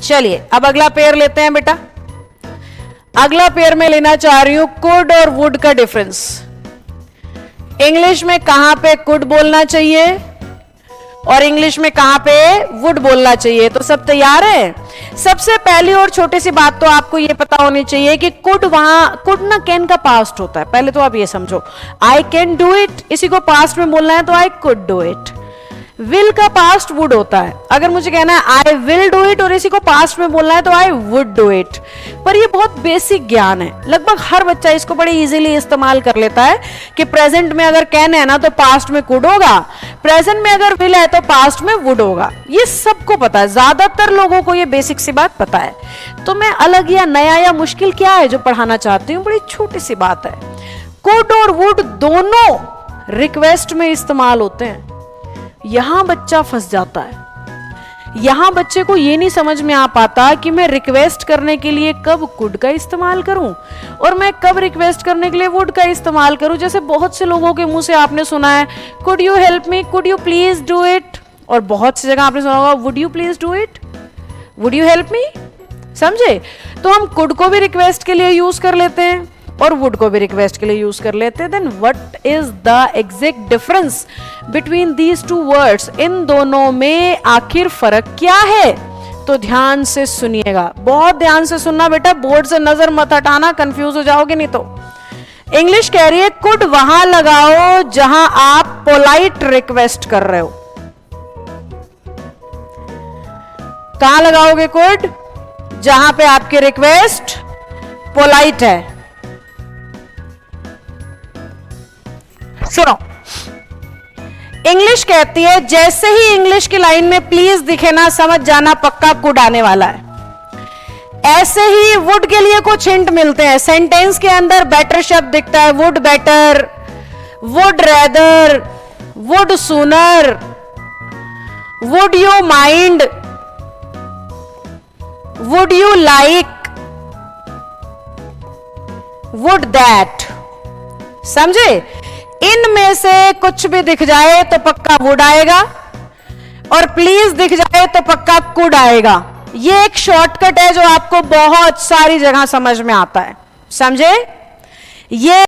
चलिए अब अगला पेयर लेते हैं बेटा। अगला पेयर में लेना चाह रही हूं कुड और वुड का डिफरेंस। इंग्लिश में कहां पे कुड बोलना चाहिए और इंग्लिश में कहां पे वुड बोलना चाहिए। तो सब तैयार है? सबसे पहली और छोटी सी बात तो आपको यह पता होनी चाहिए कि कुड ना कैन का पास्ट होता है। पहले तो आप ये समझो, आई कैन डू इट, इसी को पास्ट में बोलना है तो I could do it. Will का पास्ट वुड होता है। अगर मुझे कहना है आई विल डू इट और इसी को पास्ट में बोलना है तो आई वुड डू इट। पर ये बहुत बेसिक ज्ञान है, लगभग हर बच्चा इसको बड़े इजीली इस्तेमाल कर लेता है कि प्रेजेंट में अगर कैन है ना तो पास्ट में कुड होगा, प्रेजेंट में अगर विल है तो पास्ट में वुड होगा। ये सबको पता है, ज्यादातर लोगों को ये बेसिक सी बात पता है। तो मैं अलग या नया या मुश्किल क्या है जो पढ़ाना चाहती हूँ, बड़ी छोटी सी बात है। कुड और वुड दोनों रिक्वेस्ट में इस्तेमाल होते हैं। यहां बच्चा फंस जाता है। यहां बच्चे को यह नहीं समझ में आ पाता कि मैं रिक्वेस्ट करने के लिए कब कुड का इस्तेमाल करूं और मैं कब रिक्वेस्ट करने के लिए वुड का इस्तेमाल करूं। जैसे बहुत से लोगों के मुंह से आपने सुना है could you help me, could you please do it, और बहुत सी जगह आपने सुना होगा would you please do it, would you help me. समझे? तो हम कुड को भी रिक्वेस्ट के लिए यूज कर लेते हैं और वुड को भी रिक्वेस्ट के लिए यूज कर लेते हैं। Then what is the exact difference between these two words? इन दोनों में आखिर फर्क क्या है? तो ध्यान से सुनिएगा, बहुत ध्यान से सुनना बेटा, बोर्ड से नजर मत हटाना, कंफ्यूज हो जाओगे नहीं तो। इंग्लिश कह रही है कुड वहां लगाओ जहां आप पोलाइट रिक्वेस्ट कर रहे हो। कहां लगाओगे कुड? जहां पे आपकी रिक्वेस्ट पोलाइट है। सुनो, इंग्लिश कहती है जैसे ही इंग्लिश की लाइन में प्लीज दिखे ना समझ जाना पक्का कुड आने वाला है। ऐसे ही वुड के लिए कुछ हिंट मिलते हैं। सेंटेंस के अंदर बेटर शब्द दिखता है, would better, would rather, would sooner, would you mind, would you like, would that. समझे? इनमें से कुछ भी दिख जाए तो पक्का वुड आएगा और प्लीज दिख जाए तो पक्का कुड आएगा। ये एक शॉर्टकट है जो आपको बहुत सारी जगह समझ में आता है। समझे? ये